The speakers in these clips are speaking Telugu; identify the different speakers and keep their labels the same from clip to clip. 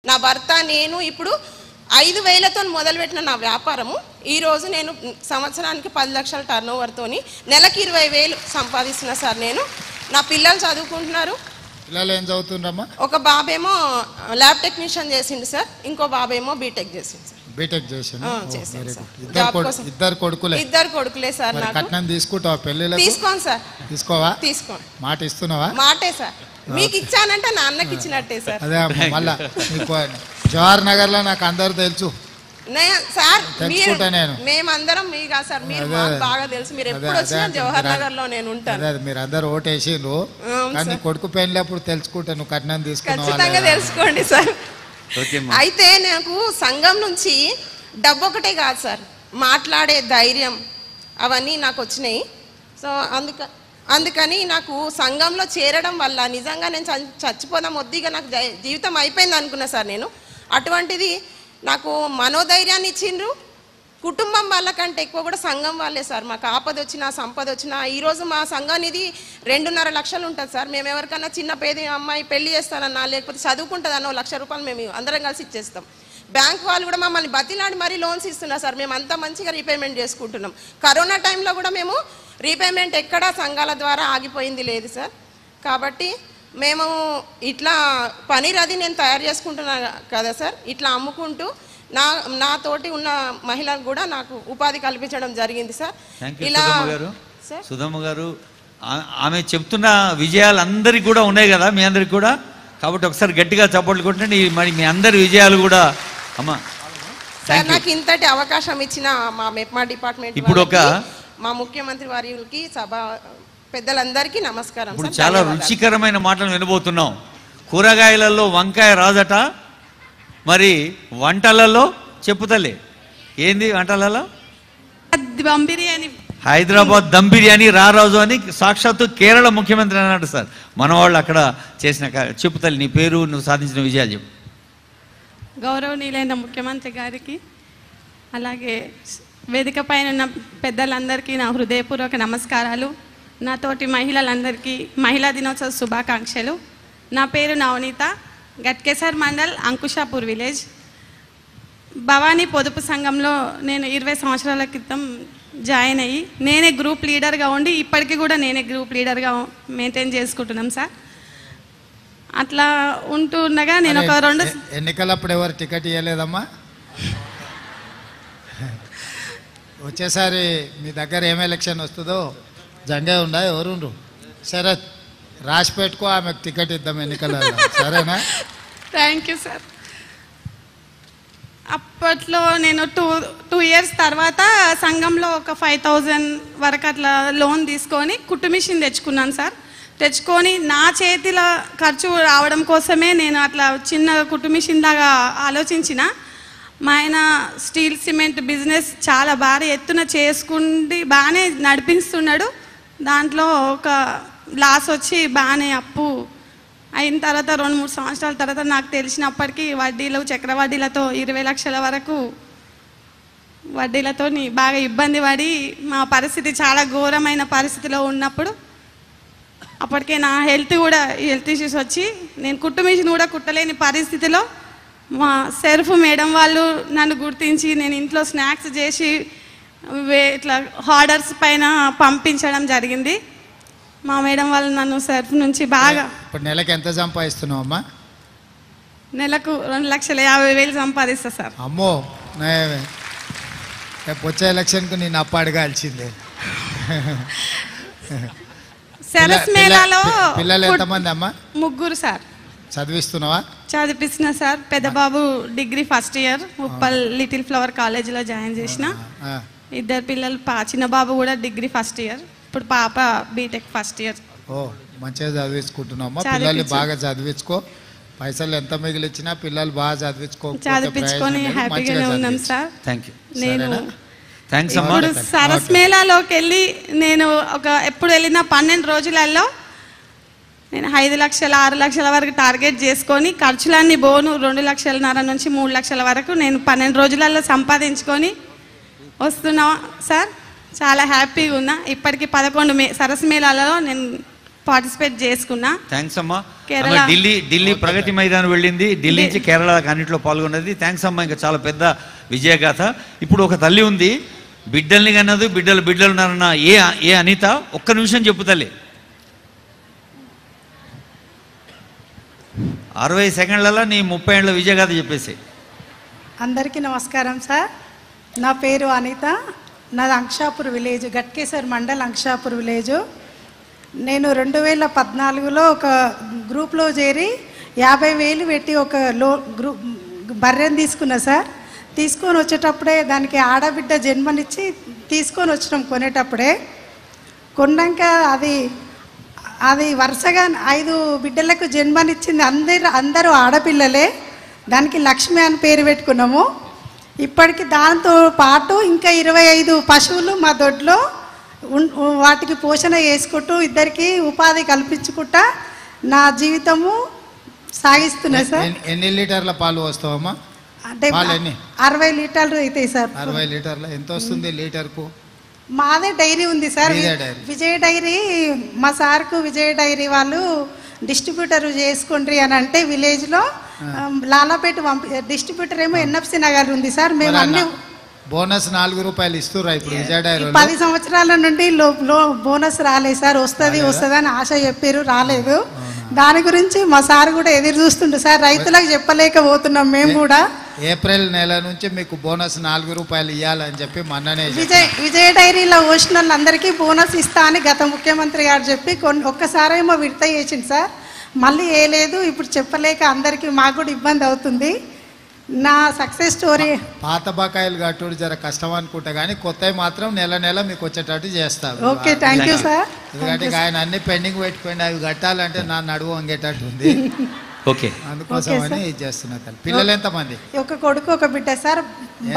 Speaker 1: నా భర్త నేను ఇప్పుడు 5,000తో మొదలుపెట్టిన నా వ్యాపారము ఈరోజు నేను సంవత్సరానికి 10 లక్షల టర్న్ ఓవర్తోని నెలకి 20,000 సంపాదిస్తున్నా సార్. నేను నా పిల్లలు చదువుకుంటున్నారు.
Speaker 2: పిల్లలు ఏం చదువుతున్నారమ్మా?
Speaker 1: ఒక బాబేమో ల్యాబ్ టెక్నీషియన్ చేసిండు సార్, ఇంకో బాబేమో బీటెక్ చేసిండు సార్.
Speaker 2: బీటెక్ చేసిండు.
Speaker 1: ఇద్దరు కొడుకులే సార్. నాకు
Speaker 2: కట్నం తీసుకుంటావా పెళ్ళిళ్ళకి?
Speaker 1: తీసుకోను సార్.
Speaker 2: తీసుకోవా?
Speaker 1: తీసుకోను.
Speaker 2: మాట ఇస్తున్నావా?
Speaker 1: మాటే సార్. మీకు ఇచ్చానంటే నా అన్నకి ఇచ్చినట్టే సార్.
Speaker 2: అదే మళ్ళా మీకు జవహర్ నగర్ లో నాకు అందరు తెలుసు
Speaker 1: సార్.
Speaker 2: మేమందరం
Speaker 1: మీగా సార్, మీరు బాగా తెలుసు. మీరు ఎప్పుడు వచ్చినా జవహర్ నగర్ లో నేను ఉంటాను.
Speaker 2: అదే మీరు అందరు ఓటేసిండ్రు కానీ కొడుకు పెళ్ళప్పుడు తెలుసుకుంటా నువ్వు కట్నం తీసుకున్నావా?
Speaker 1: ఖచ్చితంగా తెలుసుకోండి సార్. అయితే నాకు సంఘం నుంచి డబ్బు ఒకటే కాదు సార్, మాట్లాడే ధైర్యం అవన్నీ నాకు వచ్చినాయి. సో అందుకని నాకు సంఘంలో చేరడం వల్ల నిజంగా నేను చచ్చిపోదాం వద్దిగా నాకు జీవితం అయిపోయింది అనుకున్నా సార్. నేను అటువంటిది నాకు మనోధైర్యాన్ని ఇచ్చిండ్రు. కుటుంబం వాళ్ళకంటే ఎక్కువ కూడా సంఘం వాళ్ళే సార్. మాకు ఆపద వచ్చినా సంపద వచ్చినా ఈరోజు మా సంఘానిది 2.5 లక్షలు ఉంటుంది సార్. మేము ఎవరికన్నా చిన్న పేద అమ్మాయి పెళ్లి చేస్తానన్నా లేకపోతే చదువుకుంటుందన్న 1 లక్ష రూపాయలు మేము అందరం కలిసి ఇచ్చేస్తాం. బ్యాంక్ వాళ్ళు కూడా మమ్మల్ని బతిలాడి మరీ లోన్స్ ఇస్తున్నారు సార్. మేము అంతా మంచిగా రీపేమెంట్ చేసుకుంటున్నాం. కరోనా టైంలో కూడా మేము రీపేమెంట్ ఎక్కడా సంఘాల ద్వారా ఆగిపోయింది లేదు సార్. కాబట్టి మేము ఇట్లా పనీర్ అది నేను తయారు చేసుకుంటున్నా కదా సార్. ఇట్లా అమ్ముకుంటూ నాతోటి ఉన్న మహిళలకు కూడా నాకు ఉపాధి కల్పించడం జరిగింది సార్. ఇలా
Speaker 3: సుధమ్మ గారు ఆమె చెప్తున్న విజయాలు అందరికి కూడా ఉన్నాయి కదా, మీ అందరికి కూడా. కాబట్టి ఒకసారి గట్టిగా చప్పట్లు కొట్టండి. మరి మీ అందరి విజయాలు కూడా అమ్మా
Speaker 1: సార్. నాకు ఇంతటి అవకాశం ఇచ్చిన మా మెప్మా డిపార్ట్మెంట్
Speaker 3: ఇప్పుడు
Speaker 1: మా ముఖ్యమంత్రి వారికి సభ పెద్దలందరికీ నమస్కారం.
Speaker 3: ఇప్పుడు చాలా రుచికరమైన మాటలు వినబోతున్నాం. కూరగాయలలో వంకాయ రాజట, మరి వంటలలో చెప్పుతలే ఏంది వంటలలో?
Speaker 4: దమ్ బిర్యానీ,
Speaker 3: హైదరాబాద్ దమ్ బిర్యానీ రారాజు అని సాక్షాత్తు కేరళ ముఖ్యమంత్రి అన్నాడు సార్. మన వాళ్ళు అక్కడ చేసిన చెప్పుతల్లి. నీ పేరు, నువ్వు సాధించిన విజయాలు చెప్పు.
Speaker 4: గౌరవనీయులైన ముఖ్యమంత్రి గారికి అలాగే వేదిక పైన ఉన్న పెద్దలందరికీ నా హృదయపూర్వక నమస్కారాలు. నాతోటి మహిళలందరికీ మహిళా దినోత్సవ శుభాకాంక్షలు. నా పేరు నవనీత, గట్కేసర్ మండల్, అంకుషాపూర్ విలేజ్. భవానీ పొదుపు సంఘంలో నేను 20 సంవత్సరాల క్రితం జాయిన్ అయ్యి నేనే గ్రూప్ లీడర్గా ఉండి ఇప్పటికీ కూడా నేనే గ్రూప్ లీడర్గా మెయింటైన్ చేసుకుంటున్నాం సార్. అట్లా ఉంటుండగా నేను ఒక 2
Speaker 2: ఎన్నికలప్పుడు ఎవరు టికెట్ ఇవ్వలేదమ్మా? వచ్చేసారి మీ దగ్గర ఏం ఎలక్షన్ వస్తుందో జంగే ఉండా ఎవరు శరత్ రాసి పెట్టుకో, ఆమెకు టికెట్ ఇద్దాం ఎన్నికలలో, సరేనా?
Speaker 4: Thank you sir. అప్పట్లో నేను 2 ఇయర్స్ తర్వాత సంఘంలో ఒక 5,000 వరకు అట్లా లోన్ తీసుకొని కుట్టు మిషన్ తెచ్చుకున్నాను సార్. తెచ్చుకొని నా చేతిలో ఖర్చు రావడం కోసమే నేను అట్లా చిన్న కుట్టు మిషన్ లాగా ఆలోచించిన. మా ఆయన స్టీల్ సిమెంట్ బిజినెస్ చాలా భారీ ఎత్తున చేసుకుండి బాగానే నడిపిస్తున్నాడు. దాంట్లో ఒక లాస్ వచ్చి బాగానే అప్పు అయిన తర్వాత 2-3 సంవత్సరాల తర్వాత నాకు తెలిసినప్పటికీ వడ్డీలు చక్రవడ్డీలతో 20 లక్షల వరకు వడ్డీలతో బాగా ఇబ్బంది పడి మా పరిస్థితి చాలా ఘోరమైన పరిస్థితిలో ఉన్నప్పుడు అప్పటికే నా హెల్త్ ఇష్యూస్ వచ్చి నేను కుట్టు మిషన్ కూడా కుట్టలేని పరిస్థితిలో మా సెర్ఫ్ మేడం వాళ్ళు నన్ను గుర్తించి నేను ఇంట్లో స్నాక్స్ చేసి ఇట్లా ఆర్డర్స్ పైన పంపించడం జరిగింది. మా మేడం వాళ్ళు నన్ను సెర్ఫ్ నుంచి బాగా.
Speaker 2: ఇప్పుడు నెలకు ఎంత సంపాదిస్తున్నావు అమ్మా?
Speaker 4: నెలకు 2,50,000 సంపాదిస్తా సార్.
Speaker 2: అమ్మో, వచ్చే ఎలక్షన్కు నేను అప్పు అడగాల్సిందే.
Speaker 4: సరస్ మేళాలో
Speaker 2: పిల్లలు ఎంతమంది అమ్మా?
Speaker 4: 3 సార్.
Speaker 2: చదివిస్తున్నావా?
Speaker 4: చదివిస్తున్నా సార్. పెద్ద బాబు degree first year Uppal Little Flower కాలేజీలో జాయిన్ చేసిన. 2 పిల్లలు, చిన్న బాబు కూడా డిగ్రీ ఫస్ట్ ఇయర్, ఇప్పుడు పాప బీటెక్ ఫస్ట్ ఇయర్.
Speaker 2: ఓ, మంచిగా చదివించుకుంటున్నామా? పిల్లల్ని బాగా చదివించుకో. పైసలు ఎంత మిగిలిచ్చినా పిల్లలు బాగా
Speaker 4: చదివించుకొని హ్యాపీగానే ఉన్నాం సార్.
Speaker 3: నేను
Speaker 4: ఇప్పుడు సరస్ మేళాలోకి వెళ్ళి నేను ఎప్పుడు వెళ్ళిన 12 రోజులలో నేను 5 లక్షల 6 లక్షల వరకు టార్గెట్ చేసుకొని ఖర్చులన్నీ బోను 2,50,000 నుంచి 3 లక్షల వరకు నేను 12 రోజులలో సంపాదించుకొని వస్తున్నా సార్. చాలా హ్యాపీగా ఉన్నా. ఇప్పటికీ 11 సరస్ మేళాలలో నేను పార్టిసిపేట్ చేసుకున్నా.
Speaker 3: థ్యాంక్స్ అమ్మా.
Speaker 4: కేరళ
Speaker 3: ఢిల్లీ ప్రగతి మైదానం వెళ్ళింది, ఢిల్లీ నుంచి కేరళ అన్నింటిలో పాల్గొన్నది. థ్యాంక్స్ అమ్మా. ఇంకా చాలా పెద్ద విజయగాథ. ఇప్పుడు ఒక తల్లి ఉంది, బిడ్డల్ని కన్నదు, బిడ్డలు ఉన్నారన్న ఏ అనిత, ఒక్క నిమిషం చెప్పు తల్లి. 60 సెకండ్లలో నీ 30 ఏళ్ళ విజయగాథ చెప్పేసి.
Speaker 5: అందరికీ నమస్కారం సార్. నా పేరు అనిత, నాది అంక్షాపూర్ విలేజ్, గట్కేసర్ మండల్ అంక్షాపూర్ విలేజ్. నేను 2014లో ఒక గ్రూప్లో చేరి 50,000 పెట్టి ఒక బర్రెని తీసుకున్నా సార్. తీసుకొని వచ్చేటప్పుడే దానికి ఆడబిడ్డ జన్మనిచ్చి తీసుకొని వచ్చినాం. కొనేటప్పుడే కొన్నాక అది వరుసగా 5 బిడ్డలకు జన్మనిచ్చింది. అందరూ ఆడపిల్లలే. దానికి లక్ష్మి అని పేరు పెట్టుకున్నాము. ఇప్పటికి దాంతో పాటు ఇంకా 25 పశువులు మా దొడ్లో వాటికి పోషణ చేసుకుంటూ ఇద్దరికి ఉపాధి కల్పించుకుంటా నా జీవితము సాగిస్తున్నా సార్.
Speaker 2: ఎన్ని లీటర్ల పాలు వస్తావమ్మా?
Speaker 5: అంటే 60 లీటర్లు అవుతాయి సార్.
Speaker 2: 60 లీటర్ల ఎంత వస్తుంది లీటర్కు?
Speaker 5: మాదే డైరీ ఉంది సార్, విజయ డైరీ. మా సార్కు విజయ డైరీ వాళ్ళు డిస్ట్రిబ్యూటర్ చేసుకోండి అని అంటే విలేజ్లో లాలాపేట డిస్ట్రిబ్యూటర్ ఏమో ఎన్ఎఫ్సి నగర్ ఉంది సార్. మేము అన్ని
Speaker 2: బోనస్ 4 రూపాయలు ఇస్తుర్రా ఇప్పుడు విజయ డైరీ.
Speaker 5: 10 సంవత్సరాల నుండి బోనస్ రాలేదు సార్. వస్తుంది అని ఆశ చెప్పారు, రాలేదు. దాని గురించి మా సార్ కూడా ఎదురు చూస్తుండే సార్. రైతులకు చెప్పలేకపోతున్నాం మేము కూడా.
Speaker 2: ఏప్రిల్ నెల నుంచి మీకు బోనస్ 4 రూపాయలు ఇవ్వాలని చెప్పి మొన్ననే
Speaker 5: విజయ డైరీలో వచ్చిన వాళ్ళందరికీ బోనస్ ఇస్తా అని గత ముఖ్యమంత్రి గారు చెప్పి ఒక్కసారేమో విడత చేసింది సార్. మళ్ళీ వేయలేదు. ఇప్పుడు చెప్పలేక అందరికీ మాకు కూడా ఇబ్బంది అవుతుంది. నా సక్సెస్ స్టోరీ
Speaker 2: పాత బకాయిలు కట్టుడు జర కష్టం అనుకుంటా కానీ కొత్తవి మాత్రం నెల మీకు వచ్చేటట్టు చేస్తారు.
Speaker 5: Okay, thank you sir.
Speaker 2: ఎందుకంటే ఆయన అన్ని పెండింగ్ పెట్టుకోండి, అవి కట్టాలంటే నా నడువు వంగేటట్టు ఉంది.
Speaker 3: ఓకే,
Speaker 2: అందుకోసమని ఇది చేస్తున్నా. పిల్లలు ఎంతమంది?
Speaker 5: ఒక కొడుకు ఒక బిడ్డ సార్.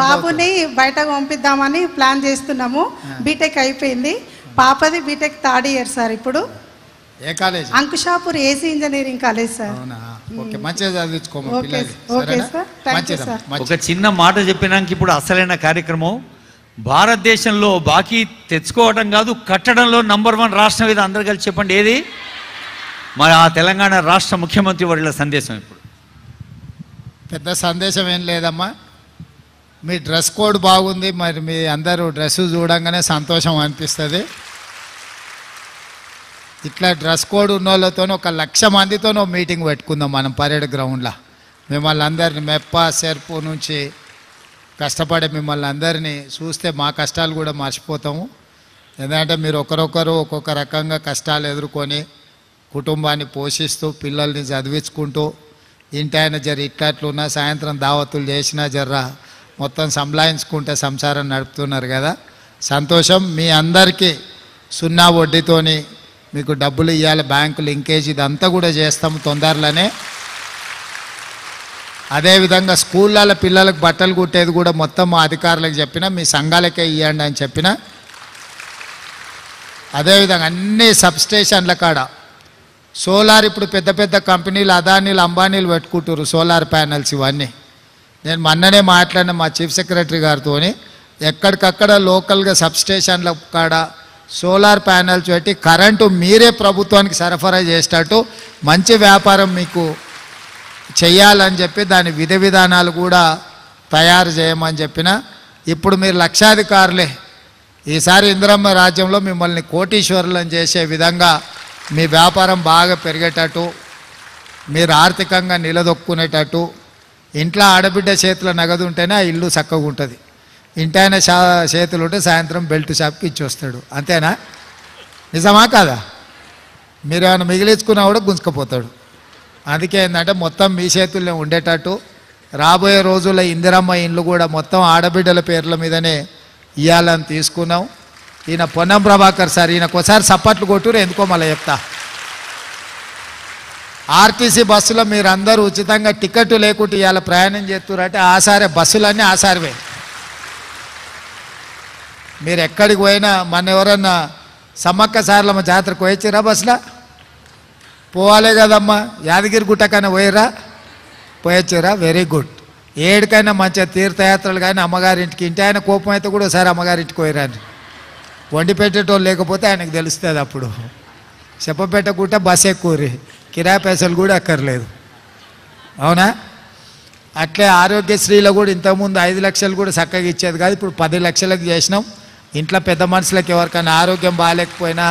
Speaker 5: బాబుని బయటకు పంపిద్దామని ప్లాన్ చేస్తున్నాము. బీటెక్ అయిపోయింది. పాపది బీటెక్ 3rd ఇయర్ సార్. ఇప్పుడు
Speaker 2: ఏ college?
Speaker 5: Ankushapur ACE engineering college sir.
Speaker 2: Okay, మంచిగా చదివించుకోమా పిల్లలు.
Speaker 5: Okay sir, thank you sir.
Speaker 3: ఒక చిన్న మాట చెప్పినాక ఇప్పుడు అసలైన కార్యక్రమం. భారతదేశంలో బాకీ తెచ్చుకోవడం కాదు, కట్టడంలో నంబర్ 1 రాష్ట్రం ఇది. అందరు కలిసి చెప్పండి ఏది? మరి ఆ తెలంగాణ రాష్ట్ర ముఖ్యమంత్రి వారిల సందేశం. ఇప్పుడు
Speaker 2: పెద్ద సందేశం ఏం లేదమ్మా. మీ డ్రెస్ కోడ్ బాగుంది, మరి మీ అందరూ డ్రెస్సు చూడంగానే సంతోషం అనిపిస్తుంది. ఇట్లా డ్రెస్ కోడ్ ఉన్న వాళ్ళతో 1,00,000 మందితో మీటింగ్ పెట్టుకుందాం మనం పరేడ్ గ్రౌండ్లో. మిమ్మల్ని అందరినీ మెప్ప సెర్పు నుంచి కష్టపడే మిమ్మల్ని అందరినీ చూస్తే మా కష్టాలు కూడా మర్చిపోతాము. ఎందుకంటే మీరు ఒకరొకరు ఒక్కొక్క రకంగా కష్టాలు ఎదుర్కొని కుటుంబాన్ని పోషిస్తూ పిల్లల్ని చదివించుకుంటూ ఇంటి ఆయన జర ఇట్లట్లున్నా సాయంత్రం దావతులు చేసినా జర్రా మొత్తం సంలాయించుకుంటే సంసారం నడుపుతున్నారు కదా. సంతోషం. మీ అందరికీ 0 వడ్డీతోని మీకు డబ్బులు ఇవ్వాలి, బ్యాంకు లింకేజ్ ఇదంతా కూడా చేస్తాము తొందరలోనే. అదేవిధంగా స్కూళ్ళలో పిల్లలకు బట్టలు కుట్టేది కూడా మొత్తం మా అధికారులకు చెప్పిన, మీ సంఘాలకే ఇవ్వండి అని చెప్పిన. అదేవిధంగా అన్ని సబ్స్టేషన్ల కాడ సోలార్ ఇప్పుడు పెద్ద పెద్ద కంపెనీలు అదానీలు అంబానీలు పెట్టుకుంటారు సోలార్ ప్యానెల్స్ ఇవన్నీ. నేను మొన్ననే మాట్లాడిన మా చీఫ్ సెక్రటరీ గారితో, ఎక్కడికక్కడ లోకల్గా సబ్స్టేషన్ల కాడ సోలార్ ప్యానెల్స్ పెట్టి కరెంటు మీరే ప్రభుత్వానికి సరఫరా చేసేటట్టు మంచి వ్యాపారం మీకు చెయ్యాలని చెప్పి దాని విధి విధానాలు కూడా తయారు చేయమని చెప్పిన. ఇప్పుడు మీరు లక్షాధికారులే. ఈసారి ఇందిరమ్మ రాజ్యంలో మిమ్మల్ని కోటీశ్వరులను చేసే విధంగా మీ వ్యాపారం బాగా పెరిగేటట్టు, మీరు ఆర్థికంగా నిలదొక్కునేటట్టు. ఇంట్లో ఆడబిడ్డ చేతిలో నగదు ఉంటేనే ఆ ఇల్లు చక్కగా ఉంటుంది. ఇంటైన చేతులు ఉంటే సాయంత్రం బెల్ట్ షాప్కి ఇచ్చి వస్తాడు. అంతేనా? నిజమా కాదా? మీరు ఏమైనా మిగిలించుకున్నా కూడా గుంజుకపోతాడు. అందుకే ఏంటంటే మొత్తం మీ చేతుల్లో ఉండేటట్టు రాబోయే రోజుల్లో ఇందిరమ్మ ఇండ్లు కూడా మొత్తం ఆడబిడ్డల పేర్ల మీదనే ఇవ్వాలని తీసుకున్నాం. ఈయన పొన్నం ప్రభాకర్ సార్, ఈయనకోసారి సప్పట్లు కొట్టురు, ఎందుకో మళ్ళీ చెప్తా. ఆర్టీసీ బస్సులో మీరు అందరూ ఉచితంగా టికెట్ లేకుండా ఇవాళ ప్రయాణం చేస్తున్నారు. ఆసారే బస్సులన్నీ ఆసారివే. మీరు ఎక్కడికి పోయినా, మన ఎవరన్నా సమ్మక్క సార్లమ్మ జాతరకు పోయొచ్చిరా బస్సులో? పోవాలే కదమ్మా. యాదగిరి గుట్టకైనా పోయిరా? పోయొచ్చిరా? Very good. ఏడికైనా మంచిగా తీర్థయాత్రలు కానీ అమ్మగారింటికి, ఇంటి ఆయన కోపం అయితే కూడా ఒకసారి అమ్మగారింటికి పోయిరాని. వండి పెట్టేటోళ్ళు లేకపోతే ఆయనకు తెలుస్తుంది అప్పుడు. చెప్పపెట్టకుంటే బస్ ఎక్కువ కిరాయి పైసలు కూడా అక్కర్లేదు. అవునా? అట్లే ఆరోగ్యశ్రీలో కూడా ఇంతకుముందు 5 లక్షలు కూడా చక్కగా ఇచ్చేది కాదు, ఇప్పుడు 10 లక్షలకు చేసినాం. ఇంట్లో పెద్ద మనుషులకు ఎవరికైనా ఆరోగ్యం బాగాలేకపోయినా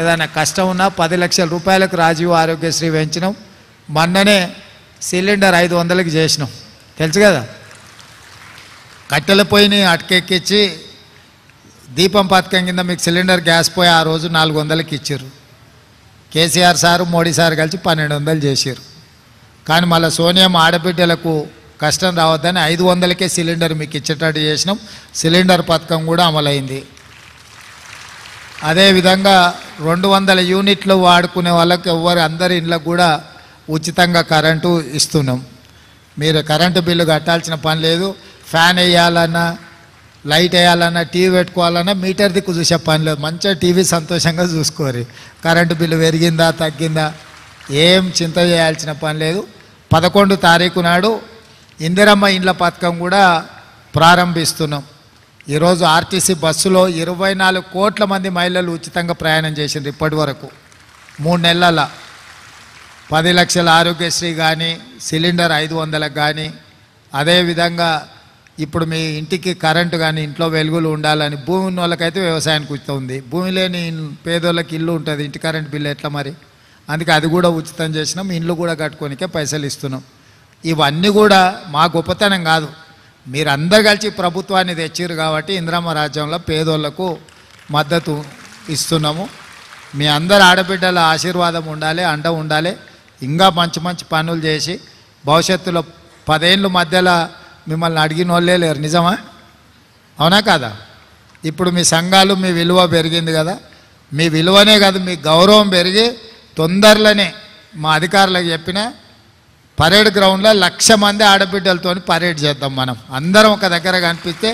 Speaker 2: ఏదైనా కష్టం ఉన్నా 10 లక్షల రూపాయలకు రాజీవ్ ఆరోగ్యశ్రీ పెంచినాం. మొన్ననే సిలిండర్ 500కి చేసినాం, తెలుసు కదా. కట్టెల పొయ్యిని అటకెక్కించి దీపం పథకం కింద మీకు సిలిండర్ గ్యాస్ పోయి ఆ రోజు 400కి ఇచ్చారు. కేసీఆర్ సారు మోడీ సార్ కలిసి 1200 చేశారు. కానీ మళ్ళీ సోనియా ఆడబిడ్డలకు కష్టం రావద్దని 500కే సిలిండర్ మీకు ఇచ్చేటట్టు చేసినాం. సిలిండర్ పథకం కూడా అమలైంది. అదేవిధంగా 200 యూనిట్లు వాడుకునే వాళ్ళకి అందరి ఇళ్ళకు కూడా ఉచితంగా కరెంటు ఇస్తున్నాం. మీరు కరెంటు బిల్లు కట్టాల్సిన పని లేదు. ఫ్యాన్ వేయాలన్నా, లైట్ వేయాలన్నా, టీవీ పెట్టుకోవాలన్నా మీటర్ దిక్కు చూసే పని లేదు. మంచిగా టీవీ సంతోషంగా చూసుకోరు. కరెంటు బిల్లు పెరిగిందా తగ్గిందా ఏం చింత చేయాల్సిన పని లేదు. 11 తారీఖు నాడు ఇందిరమ్మ ఇండ్ల పథకం కూడా ప్రారంభిస్తున్నాం. ఈరోజు ఆర్టీసీ బస్సులో 24 కోట్ల మంది మహిళలు ఉచితంగా ప్రయాణం చేసిండ్రు ఇప్పటి వరకు 3 నెలల. 10 లక్షల ఆరోగ్యశ్రీ కానీ, సిలిండర్ 500లకు కానీ, అదేవిధంగా ఇప్పుడు మీ ఇంటికి కరెంటు కానీ, ఇంట్లో వెలుగులు ఉండాలని, భూమి ఉన్న వాళ్ళకైతే వ్యవసాయానికి ఉచితం ఉంది. భూమి లేని పేదోళ్ళకి ఇల్లు ఉంటుంది, ఇంటి కరెంటు బిల్లు ఎట్లా మరి? అందుకే అది కూడా ఉచితం చేసినాం. ఇండ్లు కూడా కట్టుకోనికే పైసలు ఇస్తున్నాం. ఇవన్నీ కూడా మా గొప్పతనం కాదు, మీరందరూ కలిసి ప్రభుత్వాన్ని తెచ్చిరు కాబట్టి ఇందిరమ్మ రాజ్యంలో పేదోళ్లకు మద్దతు ఇస్తున్నాము. మీ అందరు ఆడబిడ్డల ఆశీర్వాదం ఉండాలి, అండ ఉండాలి. ఇంకా మంచి మంచి పనులు చేసి భవిష్యత్తులో 10 ఏళ్ళ మధ్యలో మిమ్మల్ని అడిగిన వాళ్ళే లేరు. నిజమా? అవునా కాదా? ఇప్పుడు మీ సంఘాలు మీ విలువ పెరిగింది కదా, మీ విలువనే కాదు మీ గౌరవం పెరిగి తొందరలోనే మా అధికారులకు చెప్పిన పరేడ్ గ్రౌండ్లో 1,00,000 మంది ఆడబిడ్డలతో పరేడ్ చేద్దాం. మనం అందరం ఒక దగ్గర కనిపిస్తే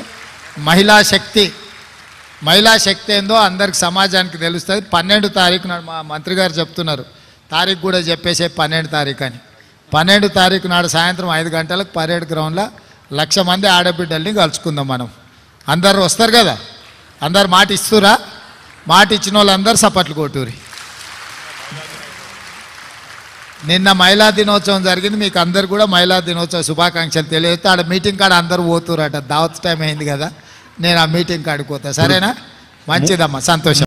Speaker 2: మహిళా శక్తి ఏందో అందరికి సమాజానికి తెలుస్తుంది. 12 తారీఖు నాడు మా మంత్రి గారు చెప్తున్నారు, తారీఖు కూడా చెప్పేసే 12 తారీఖు అని. 12 తారీఖు నాడు సాయంత్రం 5 గంటలకు పరేడ్ గ్రౌండ్లో 1,00,000 మంది ఆడబిడ్డల్ని కలుసుకుందాం మనం. అందరు వస్తారు కదా? అందరు మాట ఇస్తురా? మాట ఇచ్చిన వాళ్ళందరూ సపట్లు కొట్టూరి. నిన్న మహిళా దినోత్సవం జరిగింది, మీకు అందరు కూడా మహిళా దినోత్సవ శుభాకాంక్షలు తెలియజేస్తే ఆడ మీటింగ్ కాడ అందరూ పోతురట. దావత్ టైం అయింది కదా, నేను ఆ మీటింగ్ కాడికి పోతా. సరేనా? మంచిదమ్మా, సంతోషం.